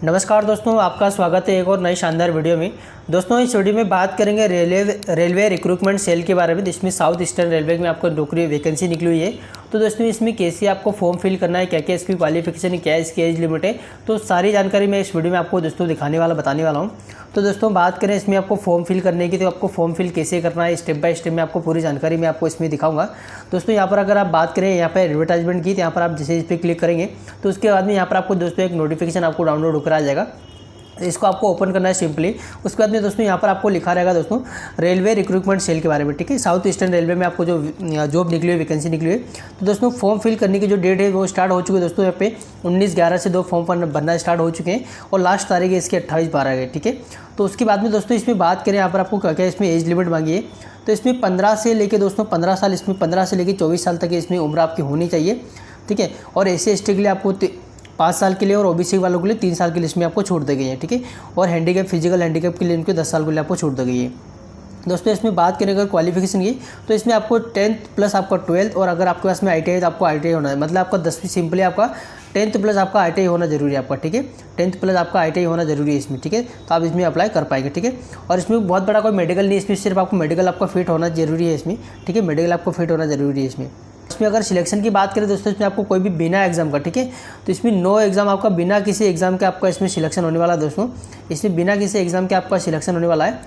नमस्कार दोस्तों, आपका स्वागत है एक और नई शानदार वीडियो में। दोस्तों इस वीडियो में बात करेंगे रेलवे रिक्रूटमेंट सेल के बारे में, जिसमें साउथ ईस्टर्न रेलवे में आपको नौकरी वैकेंसी निकली हुई है। तो दोस्तों इसमें कैसे आपको फॉर्म फिल करना है, क्या क्या इसकी क्वालिफिकेशन है, क्या इसकी एज लिमिट है, तो सारी जानकारी मैं इस वीडियो में आपको दोस्तों बताने वाला हूँ। तो दोस्तों बात करें इसमें आपको फॉर्म फिल करने की, तो आपको फॉर्म फिल कैसे करना है स्टेप बाय स्टेप में आपको पूरी जानकारी मैं आपको इसमें दिखाऊंगा। दोस्तों यहाँ पर अगर आप बात करें यहाँ पर एडवर्टाइजमेंट की, तो यहाँ पर आप जैसे इस पर क्लिक करेंगे तो उसके बाद में यहाँ पर आपको दोस्तों एक नोटिफिकेशन आपको डाउनलोड होकर आ जाएगा। इसको आपको ओपन करना है सिंपली। उसके बाद में दोस्तों यहाँ पर आपको लिखा रहेगा दोस्तों रेलवे रिक्रूटमेंट सेल के बारे में, ठीक है। साउथ ईस्टर्न रेलवे में आपको जो जॉब निकली हुई, वैकेंसी निकली हुई है। तो दोस्तों फॉर्म फिल करने की जो डेट है वो स्टार्ट हो चुकी है दोस्तों। यहाँ पे 19/11 से 2 फॉर्म भरना स्टार्ट हो चुके हैं और लास्ट तारीख है इसकी 28/12 है, ठीक है। तो उसके बाद में दोस्तों इसमें बात करें यहाँ पर आपको क्या क्या इसमें एज लिमिट मांगी है। तो इसमें 15 से लेकर दोस्तों 15 साल, इसमें 15 से लेकर 24 साल तक इसमें उम्र आपकी होनी चाहिए, ठीक है। और SC/ST के लिए आपको 5 साल के लिए और OBC वालों के लिए 3 साल के लिए इसमें आपको छूट दी गई है, ठीक है। और हैंडीकैप, फिजिकल हैंडीकैप के लिए इनको 10 साल के लिए आपको छूट दी गई है। दोस्तों इसमें बात करें अगर क्वालिफिकेशन की, तो इसमें आपको 10th प्लस आपका 12th, और अगर आपके पास में ITI है तो आपको ITI होना है, मतलब आपका 10वीं सिंपली आपका 10th प्लस आपका ITI होना जरूरी है आपका, ठीक है। 10th प्लस आपका ITI होना जरूरी है इसमें, ठीक है। तो आप इसमें अप्लाई कर पाएंगे, ठीक है। और इसमें बहुत बड़ा कोई मेडिकल नहीं, इसमें सिर्फ आपको मेडिकल आपका फिट होना जरूरी है इसमें, ठीक है। मेडिकल आपको फिट होना जरूरी है इसमें। अगर सिलेक्शन की बात करें दोस्तों, इसमें आपको कोई भी बिना एग्जाम का, ठीक है, तो इसमें नो एग्जाम आपका, बिना किसी एग्जाम के आपका इसमें सिलेक्शन होने वाला है दोस्तों। इसमें बिना किसी एग्जाम के आपका सिलेक्शन होने वाला है।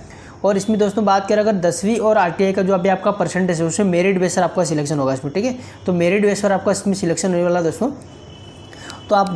और इसमें दोस्तों बात करें अगर 10वीं और RTI का जो अभी आपका परसेंटेज है उसमें मेरिट बेस पर आपका सिलेक्शन होगा इसमें, ठीक है। तो मेरिट बेस पर आपका इसमें सिलेक्शन होने वाला है दोस्तों। तो आप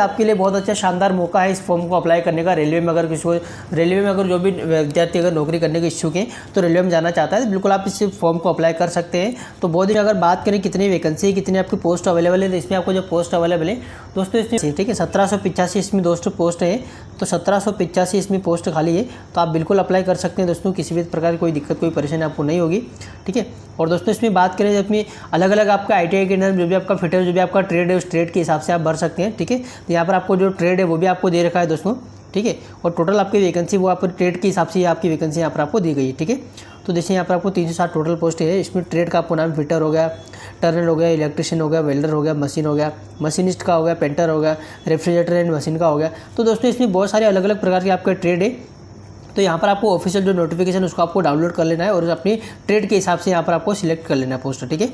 आपके लिए बहुत अच्छा शानदार मौका है इस फॉर्म को अप्लाई करने का। रेलवे में अगर जो भी विद्यार्थी अगर नौकरी करने के इच्छुक हैं तो रेलवे में जाना चाहता है, बिल्कुल आप इस फॉर्म को अप्लाई कर सकते हैं। तो बहुत ही अगर बात करें कितनी वैकेंसी है, कितनी आपकी पोस्ट अवेलेबल है, तो इसमें आपको जो पोस्ट अवेलेबल है दोस्तों इसमें, ठीक है, 1785 इसमें दोस्तों पोस्ट है। तो 1785 इसमें पोस्ट खाली है, तो आप बिल्कुल अप्लाई कर सकते हैं दोस्तों। किसी भी प्रकार की कोई दिक्कत, कोई परेशानी आपको नहीं होगी, ठीक है। और दोस्तों इसमें बात करें अपनी अलग अलग आपका ITI के अंदर जो भी आपका फिटर, जो भी आपका ट्रेड है उस ट्रेड के हिसाब से आप भर सकते हैं, ठीक है। तो यहाँ पर आपको जो ट्रेड है वो भी आपको दे रखा है दोस्तों, ठीक है। और टोटल आपकी वैकेंसी वो आपको ट्रेड के हिसाब से आपकी वैकेंसी यहाँ पर आपको दी गई है, ठीक है। तो जैसे यहाँ पर आपको 360 टोटल पोस्ट है। इसमें ट्रेड का आपको नाम फिटर हो गया, टर्नर हो गया, इलेक्ट्रिशियन हो गया, वेल्डर हो गया, मशीन हो गया, मशीनिस्ट का हो गया, पेंटर हो गया, रेफ्रिजरेटर एंड मशीन का हो गया। तो दोस्तों इसमें बहुत सारे अलग अलग प्रकार के आपके ट्रेड है। तो यहाँ पर आपको ऑफिशियल जो नोटिफिकेशन उसको आपको डाउनलोड कर लेना है और अपनी ट्रेड के हिसाब से यहाँ पर आपको सिलेक्ट कर लेना है पोस्ट, ठीक है।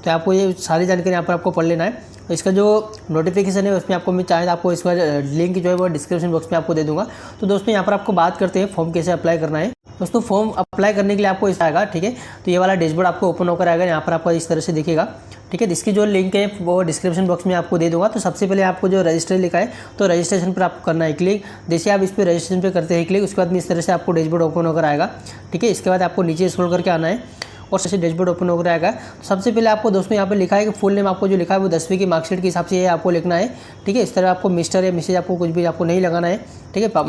तो आपको ये सारी जानकारी यहाँ पर आपको पढ़ लेना है। तो इसका जो नोटिफिकेशन है उसमें आपको मैं चाहे तो आपको इसका लिंक जो है वो डिस्क्रिप्शन बॉक्स में आपको दे दूँगा। तो दोस्तों यहाँ पर आपको बात करते हैं फॉर्म कैसे अप्लाई करना है। दोस्तों फॉर्म अप्लाई करने के लिए आपको इस आएगा, ठीक है। तो ये वाला डैशबोर्ड आपको ओपन होकर आएगा, यहाँ पर आपको इस तरह से दिखेगा, ठीक है। इसकी जो लिंक है वो डिस्क्रिप्शन बॉक्स में आपको दे दूंगा। तो सबसे पहले आपको जो रजिस्टर लिखा है तो रजिस्ट्रेशन पर आपको करना है क्लिक। जैसे आप इस पर रजिस्ट्रेशन पे करते हैं क्लिक, उसके बाद में इस तरह से आपको डैशबोर्ड ओपन होकर आएगा, ठीक है। इसके बाद आपको नीचे स्क्रॉल करके आना है और सबसे डैशबोर्ड ओपन होकर आएगा। तो सबसे पहले आपको दोस्तों यहाँ पे लिखा है कि फुल नेम आपको जो लिखा है वो 10वीं की मार्कशीट के हिसाब से ये आपको लिखना है, ठीक है। इस तरह आपको मिस्टर या मिसेज आपको कुछ भी आपको नहीं लगाना है, ठीक है,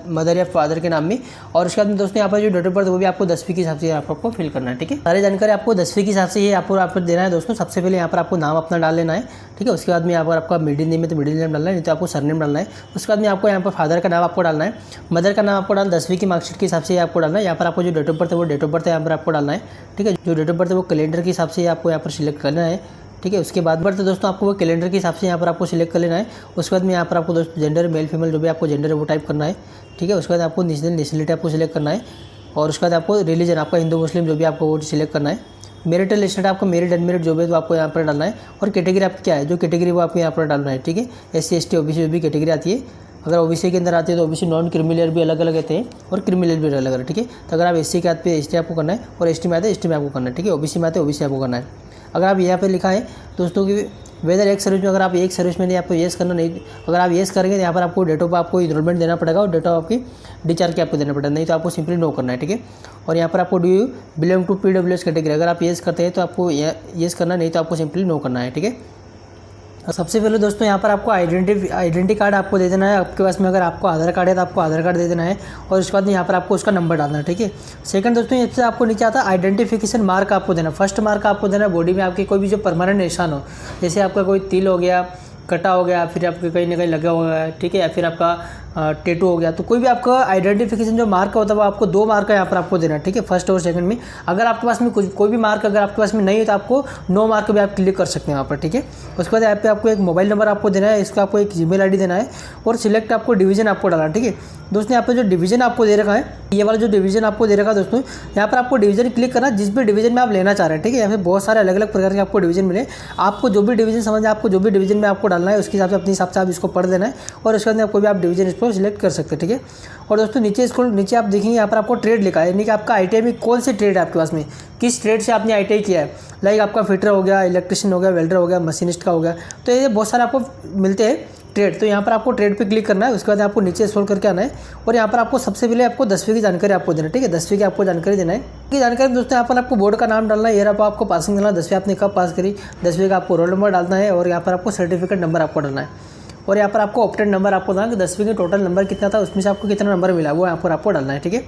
मदर या फादर के नाम में। और उसके बाद में दोस्तों यहाँ पर जो डेट ऑफ बर्थ वो भी आपको 10वीं के हिसाब से आपको फिल करना है, ठीक है। सारी जानकारी आपको 10वीं के हिसाब से ये आपको देना है दोस्तों। सबसे पहले यहाँ पर आपको नाम अपना डाल लेना है, ठीक है। उसके बाद में यहाँ पर आपका मिडिल नेम है तो मिडिल नेम डालना है, नहीं तो आपको सरनेम डालना है। उसके बाद में आपको यहाँ पर फादर का नाम आपको डालना है, मदर का नाम आपको डालना 10वीं की मार्कशीट के हिसाब से आपको डालना है। यहाँ पर आपको जो डेट ऑफ बर्थ है वो डेट ऑफ बर्थ यहाँ पर आपको डालना है, ठीक है। जो डेट ऑफ बर्थ है वो कैलेंडर के हिसाब से आपको यहाँ पर सिलेक्ट करना है, ठीक है। उसके बाद बर्थ दोस्तों आपको वो कैलेंडर के हिसाब से यहाँ पर आपको सिलेक्ट कर लेना है। उसके बाद में यहाँ पर आपको दोस्तों जेंडर, मेल फीमेल जो भी आपको जेंडर है वो टाइप करना है, ठीक है। उसके बाद आपको नेशनलिटी आपको सिलेक्ट करना है। और उसके बाद आपको रिलीजन आपका हिंदू मुस्लिम जो भी आपको वो सिलेक्ट करना है। मैरिटल स्टेटस आपको मेरिट अनमेरिट जो भी तो आपको यहाँ पर डालना है। और कैटेगरी आपकी क्या है, जो कैटेगरी वो आपको यहाँ पर डालना है, ठीक है। SC ST OBC जो भी कैटेगरी आती है, अगर OBC के अंदर आती है तो OBC नॉन क्रिमिनल भी अलग अलग रहते हैं और क्रिमिनल भी अलग अलग, ठीक है। तो अगर आप SC के आते पे ST आपको करना है और ST में आते ST में आपको करना है, ठीक है। OBC में आते OBC आपको करना है। अगर आप यहाँ पे लिखा है दोस्तों कि वेदर एक सर्विस में, अगर आप एक सर्विस में नहीं आपको येस करना, नहीं अगर आप येस करेंगे तो यहाँ पर आपको डेट ऑफ आपको इनरोलमेंट देना पड़ेगा और डेट ऑफ आपकी डिचार्ज के आपको देना पड़ेगा, नहीं तो आपको सिंपली नो करना है, ठीक है। और यहाँ पर आपको do you belong to PWS category, अगर आप येस करते हैं तो आपको येस करना, नहीं तो आपको सिंपली नो करना है, ठीक है। सबसे पहले दोस्तों यहाँ पर आपको आइडेंटिटी कार्ड आपको दे देना है। आपके पास में अगर आपको आधार कार्ड है तो आपको आधार कार्ड दे देना है और उसके बाद यहाँ पर आपको उसका नंबर डालना है, ठीक है। सेकंड दोस्तों इससे आपको नीचे आता है आइडेंटिफिकेशन मार्क आपको देना। फर्स्ट मार्क आपको देना बॉडी में आपके कोई भी जो परमानेंट निशान हो, जैसे आपका कोई तिल हो गया, कटा हो गया, फिर आपके कहीं ना कहीं लगा हुआ है, ठीक है, या फिर आपका टेटू हो गया, तो कोई भी आपका आइडेंटिफिकेशन जो मार्क होता है वो आपको 2 मार्क का यहाँ पर आपको देना है, ठीक है, फर्स्ट और सेकंड में। अगर आपके पास में कोई भी मार्क अगर आपके पास में नहीं है तो आपको 9 मार्क भी आप क्लिक कर सकते हैं यहाँ पर, ठीक है। उसके बाद यहाँ पे आपको एक मोबाइल नंबर आपको देना है, इसका आपको एक जीमेल आईडी देना है और सिलेक्ट आपको डिवीजन आपको डालना है, ठीक है। दोस्तों यहाँ पर जो डिवीजन आपको दे रखा है, ये वाला जो डिवीजन आपको दे रखा है दोस्तों, यहाँ पर आपको डिवीजन क्लिक करना जिस भी डिवीजन में आप लेना चाह रहे हैं, ठीक है। यहाँ पे बहुत सारे अलग अलग प्रकार के आपको डिवीजन मिले, आपको जो भी डिवीजन समझ आपको जो भी डिवीजन में आपको डालना है उसके हिसाब से अपने हिसाब से आप इसको पढ़ देना है और उसके बाद कोई भी आप डिवीजन इसको सिलेक्ट कर सकते हैं, ठीक है। और दोस्तों नीचे आप देखेंगे यहाँ पर आपको ट्रेड लिखा है, यानी कि आपका ITI में कौन से ट्रेड है आपके पास में, किस ट्रेड से आपने ITI किया है। लाइक आपका फिटर हो गया, इलेक्ट्रिशियन हो गया, वेल्डर हो गया, मशीनिस्ट का हो गया, तो ये बहुत सारे आपको मिलते हैं ट्रेड। तो यहाँ पर आपको ट्रेड पे क्लिक करना है, उसके बाद आपको नीचे स्क्रॉल करके आना है और यहाँ पर आपको सबसे पहले आपको 10वीं की जानकारी आपको देना है, ठीक है। 10वीं की आपको जानकारी देना है की जानकारी दोस्तों, यहाँ पर आपको बोर्ड का नाम डालना है, ये आपको पासिंग करना, 10वीं आपने कब पास करी, 10वीं का आपको रोल नंबर डालना है और यहाँ पर आपको सर्टिफिकेट नंबर आपको डालना है और यहाँ पर आपको ऑप्टेड नंबर आपको डालना है कि 10वीं के टोटल नंबर कितना था, उसमें से आपको कितना नंबर मिला वो यहाँ पर आपको डालना है, ठीक है।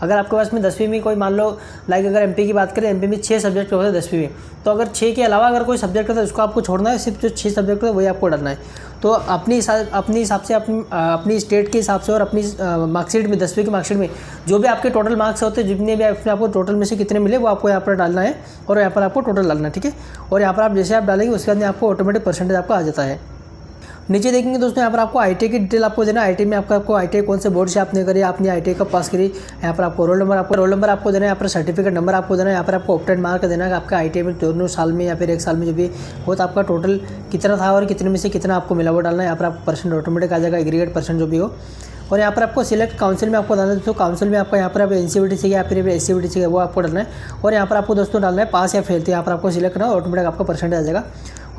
अगर आपके पास में 10वीं में कोई मान लो लाइक अगर MP की बात करें, MP में 6 सब्जेक्ट होते हैं 10वीं में, तो अगर 6 के अलावा अगर कोई सब्जेक्ट होता है उसको आपको छोड़ना है, सिर्फ जो 6 सब्जेक्ट होते हैं वही आपको डालना है। तो अपने हिसाब से अपनी स्टेट के हिसाब से और अपनी मार्कशीट में 10वीं की मार्कशीट में जो भी आपके टोटल मार्क्स होते हैं, जितने भी आपको टोटल में से कितने मिले वो आपको यहाँ पर डालना है और यहाँ पर आपको टोटल डालना है, ठीक है। और यहाँ पर आप जैसे आप डालेंगे उसके बाद आपको ऑटोमेटिक परसेंटेज आपका आ जाता है। नीचे देखेंगे दोस्तों, यहाँ पर आपको ITI की डिटेल आपको देना है। ITI में आपको ITI कौन से बोर्ड से आपने करी, आपने ITI कब पास करी, यहाँ पर आपको रोल नंबर आपको देना है, यहाँ पर सर्टिफिकेट नंबर आपको देना है, यहाँ पर आपको ऑप्टेड मार्क देना है आपका ITI में दोनों साल में या फिर 1 साल में जो भी हो तो आपका टोटल कितना था और कितने में से कितना आपको मिला वो डालना है। यहाँ पर आपको परसेंट ऑटोमेटिक आ जाएगा, एग्रीगेट परसेंट जो भी हो। और यहाँ पर आपको सिलेक्ट काउंसिल में आपको डालना है दोस्तों, काउंसिल में आपका यहाँ पर आप NCVT से या फिर SCVT से वो आपको डालना है और यहाँ पर आपको दोस्तों डालना है पास या फेल, तो यहाँ पर आपको सिलेक्ट करना है, ऑटोमेटिक आपका परसेंटेज आ जाएगा।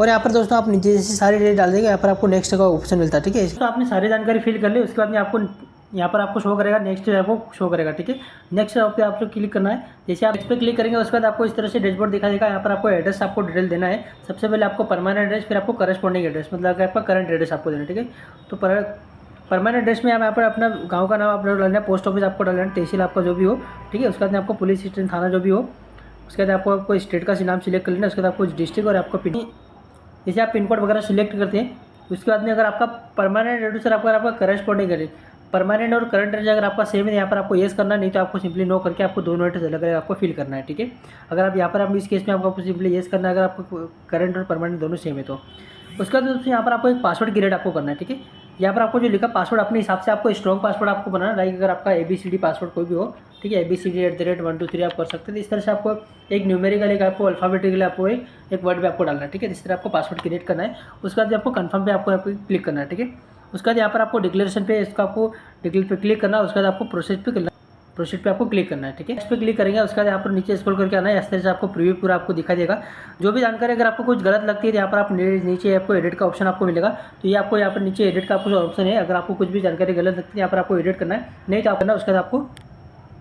और यहाँ पर दोस्तों आप नीचे जैसे सारी डेट डाल देंगे, यहाँ पर आपको नेक्स्ट का ऑप्शन मिलता है, ठीक है। तो आपने सारी जानकारी फिल कर ली, उसके बाद में आपको यहाँ पर आपको शो करेगा, नेक्स्ट आपको शो करेगा, ठीक है। नेक्स्ट पे आपको क्लिक करना है, जैसे आप इस पर क्लिक करेंगे उसके बाद आपको इस तरह से डैशबोर्ड दिखा देगा। यहाँ पर आपको एड्रेस आपको डिटेल देना है, सबसे पहले आपको परमानेंट एड्रेस, फिर आपको करस्पॉन्डिंग एड्रेस, मतलब आपका करंट एड्रेस आपको देना है, ठीक है। तो परमानेंट एड्रेस में यहाँ पर अपना गाँव का नाम आपको डालना है, पोस्ट ऑफिस आपको डालना है, तहसील आपका जो भी हो, ठीक है। उसके बाद आपको पुलिस स्टेशन थाना जो भी हो, उसके बाद आपको स्टेट का नाम सिलेक्ट कर लेना, उसके बाद आपको डिस्ट्रिक्ट और आपको पिन, जैसे आप पिन कोड वगैरह सिलेक्ट करते हैं। उसके बाद में अगर आपका परमानेंट एड्रेस और आपका करस्पॉन्डिंग एड्रेस, परमानेंट और करंट एड्रेस अगर आपका सेम है यहाँ पर आपको येस करना, नहीं तो आपको सिंपली नो करके आपको दोनों एड्रेस अलग अलग आपको फिल करना है, ठीक है। अगर आप यहाँ पर आप इस केस में आपको सिंपली येस करना है अगर आपको करंट और परमानेंट दोनों सेम है तो। उसके बाद दोस्तों यहाँ पर आपको एक पासवर्ड क्रिएट आपको करना है, ठीक है। यहाँ पर आपको जो लिखा पासवर्ड अपने हिसाब से आपको स्ट्रॉन्ग पासवर्ड आपको बनाना, लाइक अगर आपका ABCD पासवर्ड कोई भी हो, ठीक है, ABCD@123 आप कर सकते हैं। इस तरह से आपको एक न्यूमेरिकल एक आपको अल्फाबेटिकली आपको एक वर्ड में आपको डालना है, ठीक है। इस तरह आपको पासवर्ड क्रिएट करना है। उसके बाद आपको कंफर्म पे आपको क्लिक करना है, ठीक है। उसके बाद यहाँ पर आपको डिक्लेरेशन पे इसका आपको डिक्लेयर पे क्लिक करना है। उसके बाद आपको प्रोसेस पे करना, प्रोसेस पे आपको क्लिक करना है, ठीक है। इस पर क्लिक करेंगे उसके बाद यहाँ पर नीचे स्क्रॉल करके आना है, इस तरह से आपको प्रीव्यू पूरा आपको दिखाई देगा। जो भी जानकारी अगर आपको कुछ गलत लगती है तो यहाँ पर आप नीचे आपको एडिट का ऑप्शन आपको मिलेगा, तो ये आपको यहाँ पर नीचे एडिट का आपको ऑप्शन है। अगर आपको कुछ भी जानकारी गलत लगती है यहाँ पर आपको एडिट करना है, नहीं तो आप करना। उसके बाद आपको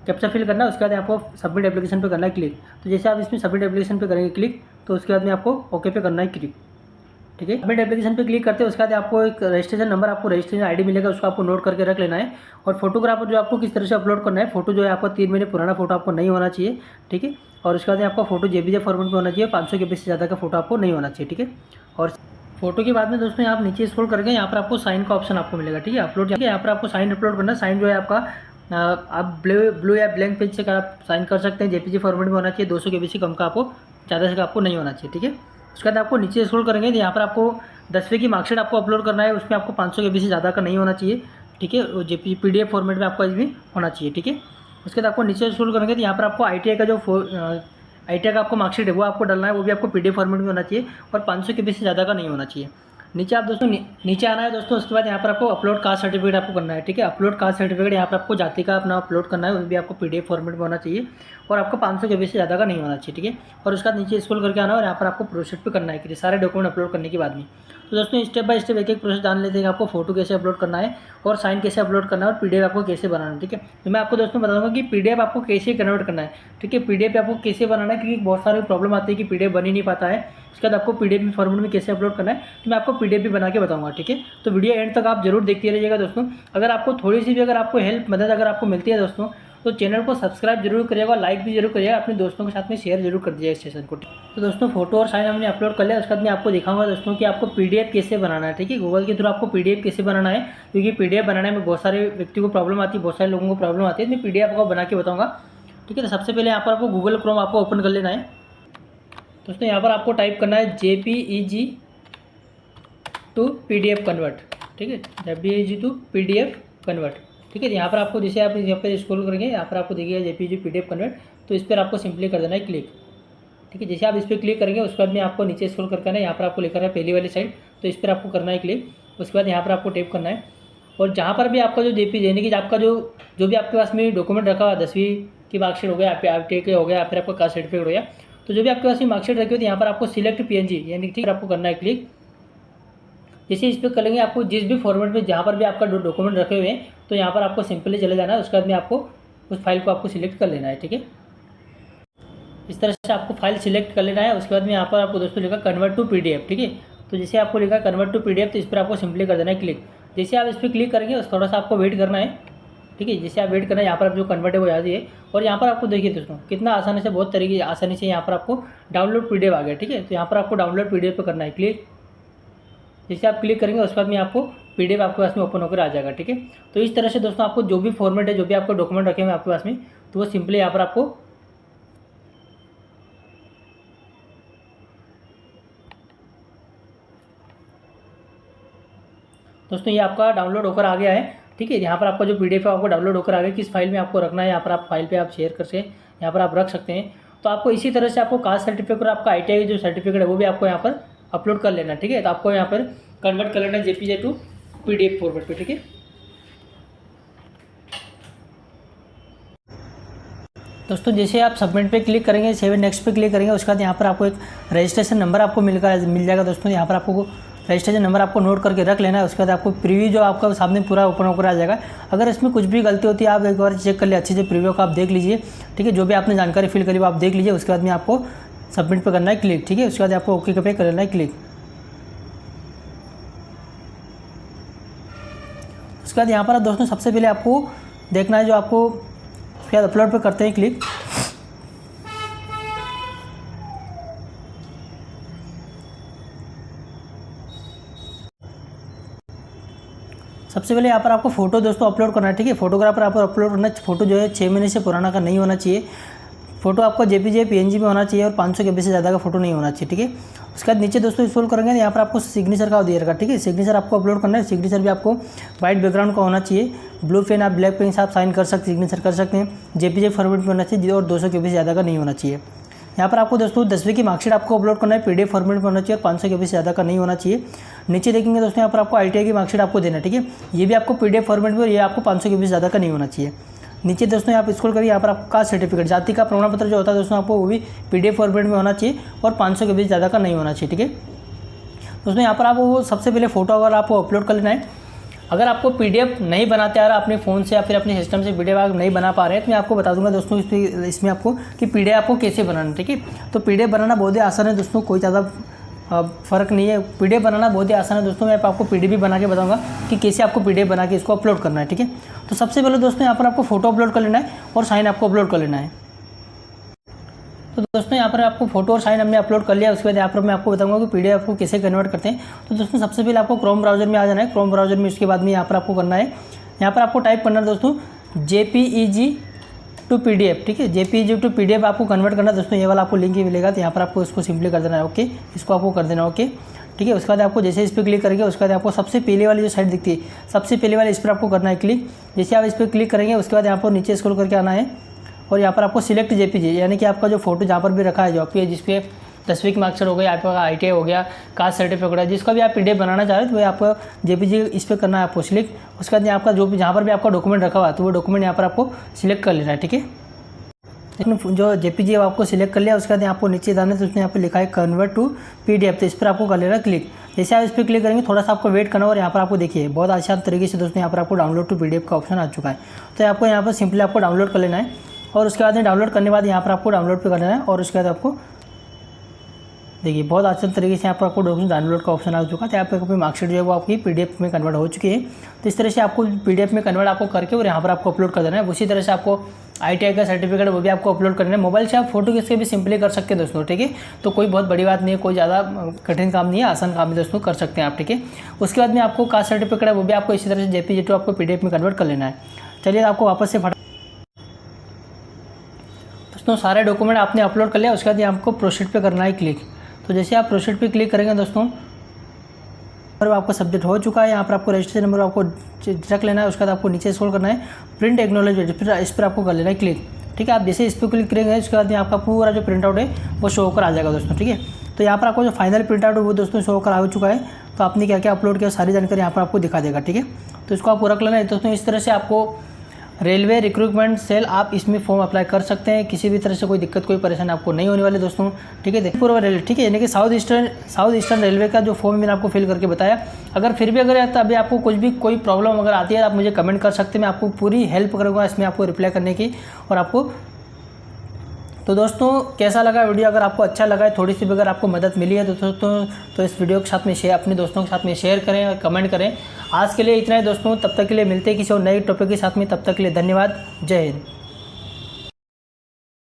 कैप्चा फिल करना है, उसके बाद आपको सबमिट एप्लीकेशन पे करना है क्लिक। तो जैसे आप इसमें सबमिट एप्लीकेशन पे करेंगे क्लिक, तो उसके बाद में आपको ओके पे करना है क्लिक, ठीक है। सबमिट एप्लीकेशन पे क्लिक करते हैं उसके बाद आपको एक रजिस्ट्रेशन नंबर आपको रजिस्ट्रेशन ID मिलेगा, उसको आपको नोट करके रख लेना है। और फोटोग्राफ जो आपको किस तरह से अपलोड करना है, फोटो जो है आपका 3 महीने पुराना फोटो आपको नहीं होना चाहिए, ठीक है। और उसके बाद आपका फोटो JPG फॉर्मेट में होना चाहिए, 500 KB से ज़्यादा का फोटो आपको नहीं होना चाहिए, ठीक है। और फोटो के बाद में दोस्तों आप नीचे स्क्रॉल करके यहाँ पर आपको साइन का ऑप्शन आपको मिलेगा, ठीक है। अपलोड, ठीक है, यहाँ पर आपको साइन अपलोड करना। साइन जो है आपका आप ब्लू या ब्लैंक पेज से आप साइन कर सकते हैं, JPG फॉर्मेट में होना चाहिए, 200 KB से कम का आपको, ज़्यादा से आपको नहीं होना चाहिए, ठीक है। उसके बाद आपको नीचे स्क्रॉल करेंगे तो यहाँ पर आपको 10वीं की मार्कशीट आपको अपलोड करना है, उसमें आपको 500 KB से ज़्यादा का नहीं होना चाहिए, ठीक है। और PDF फॉर्मेट में आपका इसमें होना चाहिए, ठीक है। उसके बाद आपको नीचे स्क्रॉल करेंगे तो यहाँ पर आपको ITI का जो ITI का आपको मार्कशीट है वो आपको डालना है, वो भी आपको PDF फॉर्मेट में होना चाहिए और 500 KB से ज़्यादा का नहीं होना चाहिए। नीचे आप दोस्तों नीचे आना है दोस्तों। उसके बाद यहाँ पर आपको अपलोड कास्ट सर्टिफिकेट आपको करना है, ठीक है। अपलोड कास्ट सर्टिफिकेट यहाँ पर आपको जाति का अपना अपलोड करना है, वो भी आपको PDF फॉर्मेट में होना चाहिए और आपको 500 KB से ज़्यादा का नहीं होना चाहिए, ठीक है। और उसके बाद नीचे स्क्रॉल करके आना और यहाँ पर आपको प्रोसेस पे करना है कि सारे डॉक्यूमेंट अपलोड करने के बाद में। तो दोस्तों स्टेप बाय स्टेप एक एक प्रोसेस जान लेते हैं कि आपको फोटो कैसे अपलोड करना है और साइन कैसे अपलोड करना है और PDF आपको कैसे बनाना है, ठीक है। तो मैं आपको दोस्तों बताऊंगा कि PDF आपको कैसे कन्वर्ट करना है, ठीक है। PDF आपको कैसे बनाना है, क्योंकि बहुत सारी प्रॉब्लम आती है कि PDF बन ही नहीं पाता है। उसके बाद आपको PDF फॉर्मेट में कैसे अपलोड करना है तो मैं आपको PDF भी बना के बताऊंगा, ठीक है। तो वीडियो एंड तक आप जरूर देखते रहिएगा दोस्तों। अगर आपको थोड़ी सी भी अगर आपको हेल्प मदद अगर आपको मिलती है दोस्तों तो चैनल को सब्सक्राइब जरूर करिएगा, लाइक भी जरूर करिएगा, अपने दोस्तों के साथ में शेयर जरूर कर दीजिएगा इस सेशन को। तो दोस्तों फोटो और साइन हमने अपलोड कर लिया। उसके बाद मैं आपको दिखाऊंगा दोस्तों कि आपको पीडीएफ कैसे बनाना है, ठीक है। गूगल के थ्रू आपको पीडीएफ कैसे बनाना है, क्योंकि पीडीएफ बनाने में बहुत सारे व्यक्ति को प्रॉब्लम आती है, बहुत सारे लोगों को प्रॉब्लम आती है। मैं पीडीएफ आपको बना के बताऊँगा, ठीक है। तो सबसे पहले यहाँ पर आपको गूगल क्रोम आपको ओपन कर लेना है। दोस्तों यहाँ पर आपको टाइप करना है JPEG टू PDF कन्वर्ट, ठीक है। JPEG टू PDF कन्वर्ट, ठीक है। यहाँ पर आपको जैसे आप यहाँ पर स्क्रॉल करेंगे, यहाँ पर आपको देखिएगा JPEG PDF कन्वर्ट, तो इस पर आपको सिंपली कर देना है क्लिक, ठीक है। जैसे आप इस पर क्लिक करेंगे उसके बाद में आपको नीचे स्क्रॉल करना है, यहाँ पर आपको लिखा है पहली वाली साइड, तो इस पर आपको करना है क्लिक। उसके बाद यहाँ पर आपको टैप करना है और जहाँ पर भी आपका जो JPEG यानी कि आपका जो भी आपके पास में डॉक्यूमेंट रखा हुआ, 10वीं की मार्कशीट हो गया, RTI हो गया, फिर आपका कास्ट सर्टिफिकेट हो गया, तो जो भी आपके पास में मार्कशीट रखी होती है यहाँ पर आपको सिलेक्ट PNG यानी ठीक आपको करना है क्लिक। जैसे इस पर करेंगे आपको जिस भी फॉर्मेट में जहाँ पर भी आपका डॉक्यूमेंट रखे हुए हैं, तो यहाँ पर आपको सिंपली चले जाना है। उसके बाद में आपको उस फाइल को आपको सिलेक्ट कर लेना है, ठीक है। इस तरह से आपको फाइल सिलेक्ट कर लेना है। उसके बाद में यहाँ पर आपको दोस्तों लिखा कन्वर्ट टू PDF, ठीक है। तो जैसे आपको लिखा कन्वर्ट टू PDF, तो इस पर आपको सिंपली कर देना है क्लिक। जैसे आप इस पर क्लिक करेंगे थोड़ा सा आपको वेट करना है, ठीक है। जैसे आप वेट करना है, यहाँ पर आप जो कन्वर्ट है वो आ जाइए और यहाँ पर आपको देखिए दोस्तों कितना आसानी से, बहुत तरीके आसानी से यहाँ पर आपको डाउनलोड PDF आ गया, ठीक है। तो यहाँ पर आपको डाउनलोड PDF पर करना है क्लिक। जैसे आप क्लिक करेंगे उसके बाद में आपको PDF आपके पास में ओपन होकर आ जाएगा, ठीक है। तो इस तरह से दोस्तों आपको जो भी फॉर्मेट है, जो भी आपको डॉक्यूमेंट रखे हुए आपके पास में, तो वो सिंपली यहाँ पर आपको दोस्तों ये आपका डाउनलोड होकर आ गया है, ठीक है। यहाँ पर आपका जो PDF है आपको डाउनलोड होकर आ गया। किस फाइल में आपको रखना है, यहाँ पर आप फाइल पे आप शेयर कर सकते हैं, यहाँ पर आप रख सकते हैं। तो आपको इसी तरह से आपको कास्ट सर्टिफिकेट और आपका ITI जो सर्टिफिकेट है वो भी आपको यहाँ पर अपलोड कर लेना, ठीक है। तो आपको यहाँ पर कन्वर्ट कर लेना JPEG टू PDF फॉर्मेट पे, ठीक है। दोस्तों जैसे आप सबमिट पे क्लिक करेंगे, सेव नेक्स्ट पे क्लिक करेंगे, उसके बाद यहाँ पर आपको एक रजिस्ट्रेशन नंबर आपको मिल जाएगा दोस्तों। यहाँ पर आपको रजिस्ट्रेशन नंबर आपको नोट करके रख लेना है। उसके बाद आपको प्रीव्यू जो आपका सामने पूरा ओपन होकर आ जाएगा। अगर इसमें कुछ भी गलती होती है आप एक बार चेक कर ले अच्छे से, प्रीव्यू को आप देख लीजिए, ठीक है। जो भी आपने जानकारी फिल करी वो आप देख लीजिए। उसके बाद में आपको सबमिट पे करना है क्लिक, ठीक है। उसके बाद आपको ओके पे करना है क्लिक। उसके बाद यहाँ पर दोस्तों सबसे पहले आपको देखना है जो आपको उसके बाद अपलोड पे करते हैं क्लिक। सबसे पहले यहाँ पर आपको फोटो दोस्तों अपलोड करना है, ठीक है। फोटोग्राफर आपको अपलोड करना है। फोटो जो है 6 महीने से पुराना का नहीं होना चाहिए। फोटो आपका JPG PNG में होना चाहिए और 500 KB से ज़्यादा का फोटो नहीं होना चाहिए, ठीक है। उसके बाद नीचे दोस्तों स्क्रॉल करेंगे, यहाँ पर आपको सिग्नेचर का दिया रहेगा, ठीक है। सिग्नेचर आपको अपलोड करना है। सिग्नेचर भी आपको वाइट बैकग्राउंड का होना चाहिए। ब्लू पेन आप ब्लैक पेन से आप साइन कर सकते, सिग्नेचर कर सकते हैं। JPG फॉर्मेट में होना चाहिए और 200 KB से ज़्यादा का नहीं होना चाहिए। यहाँ पर आपको दोस्तों 10वीं की मार्कशीट आपको अपलोड करना है, PDF फॉर्मेट में होना चाहिए और 500 KB से ज़्यादा का नहीं होना चाहिए। नीचे देखेंगे दोस्तों यहाँ पर आपको ITI की मार्कशीट आपको देना है, ठीक है। ये भी आपको PDF फॉर्मेट में और ये आपको 500 KB से ज़्यादा का नहीं होना चाहिए। नीचे दोस्तों यहाँ पर स्क्रॉल करिए, यहाँ पर आपको कास्ट सर्टिफिकेट जाति का प्रमाण पत्र जो होता है दोस्तों आपको वो भी PDF फॉर्मेट में होना चाहिए और 500 KB से ज़्यादा का नहीं होना चाहिए, ठीक है। दोस्तों यहाँ पर आपको सबसे पहले फ़ोटो अगर आपको अपलोड कर लेना है। अगर आपको PDF नहीं बनाते आ रहा अपने फ़ोन से या फिर अपने सिस्टम से PDF आप नहीं बना पा रहे हैं, तो मैं आपको बता दूंगा दोस्तों इसमें आपको कि PDF आपको कैसे बनाना है, ठीक है। तो PDF बनाना बहुत ही आसान है दोस्तों, कोई ज़्यादा फ़र्क नहीं है। PDF बनाना बहुत ही आसान है दोस्तों। मैं आपको PDF भी बना के बताऊंगा कि कैसे आपको PDF बना के इसको अपलोड करना है, ठीक है। तो सबसे पहले दोस्तों यहाँ पर आपको फ़ोटो अपलोड कर लेना है और साइन आपको अपलोड कर लेना है। तो दोस्तों यहाँ पर आपको फोटो और साइन हमने अपलोड कर लिया। उसके बाद यहाँ पर मैं आपको बताऊंगा कि PDF को कैसे कन्वर्ट करते हैं। तो दोस्तों सबसे पहले आपको क्रोम ब्राउजर में आ जाना है। क्रोम ब्राउजर में उसके बाद में यहाँ पर आपको करना है, यहाँ पर आपको टाइप करना है दोस्तों JPEG टू PDF, ठीक है। JPEG टू PDF आपको कन्वर्ट करना है दोस्तों। ये वाला आपको लिंक ही मिलेगा, तो यहाँ पर आपको इसको सिंपली कर देना है ओके। इसको आपको कर देना ओके, ठीक है। उसके बाद आपको जैसे इस पर क्लिक करेंगे उसके बाद आपको सबसे पहले वाली जो साइड दिखती है, सबसे पहले वाली इस पर आपको करना है क्लिक। जैसे आप इस पर क्लिक करेंगे उसके बाद यहाँ पर नीचे स्क्रॉल करके आना है और यहाँ पर आपको सिलेक्ट JPG यानी कि आपका जो फोटो जहाँ पर भी रखा है, जो आपके जिस पे 10वीं की मार्कशीट हो गई, आपका ITI हो गया, कास्ट सर्टिफिकेट हो गया, जिसका भी आप PDF बनाना चाह रहे हो तो आपको JPG इस पर करना है आपको सिलेक्ट। उसके बाद आपका जो भी जहाँ पर भी आपका डॉक्यूमेंट रखा हुआ है तो वो डॉक्यूमेंट यहाँ पर आपको सिलेक्ट कर लेना है, ठीक है। जो JPG आपको सिलेक्ट कर लिया उसके बाद आपको नीचे जाना है, तो उसमें यहाँ पर लिखा है कन्वर्ट टू PDF, तो इस पर आपको कर लेना क्लिक। जैसे आप इस पर क्लिक करेंगे थोड़ा सा आपको वेट करना और यहाँ पर आपको देखिए बहुत आसान तरीके से दोस्तों यहाँ पर आपको डाउनलोड टू PDF का ऑप्शन आ चुका है। तो आपको यहाँ पर सिंपली आपको डाउनलोड कर लेना है और उसके बाद में डाउनलोड करने के बाद यहाँ पर आपको डाउनलोड पे करना है और उसके बाद आपको देखिए बहुत आसान तरीके से यहाँ पर आपको डॉक्यूमेंट डाउनलोड का ऑप्शन आ चुका है। तो यहाँ पर मार्कशीट जो है वो आपकी PDF में कन्वर्ट हो चुकी है। तो इस तरह से आपको PDF में कन्वर्ट आपको करके और यहाँ पर आपको अपलोड कर देना है। उसी तरह से आपको ITI का सर्टिफिकेट वो भी आपको अपलोड करना है। मोबाइल से आप फोटो खींच के भी सिंपली कर सकते हैं दोस्तों, ठीक है। तो कोई बहुत बड़ी बात नहीं है, कोई ज़्यादा कठिन काम नहीं है, आसान काम है दोस्तों, कर सकते हैं आप, ठीक है। उसके बाद में आपको कास्ट सर्टिफिकेट है वो भी आपको इसी तरह से JPG आपको PDF में कन्वर्ट कर लेना है। चलिए आपको वापस से दोस्तों सारे डॉक्यूमेंट आपने अपलोड कर लिया। उसके बाद आपको प्रोसीड पे करना है क्लिक। तो जैसे आप प्रोसीड पे क्लिक करेंगे दोस्तों, पर आपका सब्जेक्ट हो चुका है। यहाँ पर आपको रजिस्ट्रेशन नंबर आपको रख लेना है। उसके बाद आपको नीचे स्क्रॉल करना है, प्रिंट एक्नॉलेजमेंट, इस पर आपको कर लेना है क्लिक, ठीक है। आप जैसे इस पर क्लिक करेंगे उसके बाद में आपका पूरा जो प्रिंट आउट है वो शो होकर आ जाएगा दोस्तों, ठीक है। तो यहाँ पर आपको जो फाइनल प्रिंट आउट है वो दोस्तों शो होकर आ चुका है। तो आपने क्या क्या अपलोड किया सारी जानकारी यहाँ पर आपको दिखा देगा, ठीक है। तो इसको आप पूरा कर लेना है दोस्तों। इस तरह से आपको रेलवे रिक्रूटमेंट सेल आप इसमें फॉर्म अप्लाई कर सकते हैं। किसी भी तरह से कोई दिक्कत कोई परेशानी आपको नहीं होने वाली दोस्तों, ठीक है। पूर्व रेलवे, ठीक है, यानी कि साउथ ईस्टर्न रेलवे का जो फॉर्म मैंने आपको फिल करके बताया। अगर फिर भी अगर अभी आपको कोई प्रॉब्लम अगर आती है आप मुझे कमेंट कर सकते हैं, मैं आपको पूरी हेल्प करूँगा इसमें आपको रिप्लाई करने की और आपको। तो दोस्तों कैसा लगा वीडियो? अगर आपको अच्छा लगा है, थोड़ी सी भी अगर आपको मदद मिली है दोस्तों तो इस वीडियो के साथ में अपने दोस्तों के साथ में शेयर करें और कमेंट करें। आज के लिए इतना ही दोस्तों, तब तक के लिए मिलते हैं किसी और नए टॉपिक के साथ में। तब तक के लिए धन्यवाद, जय हिंद।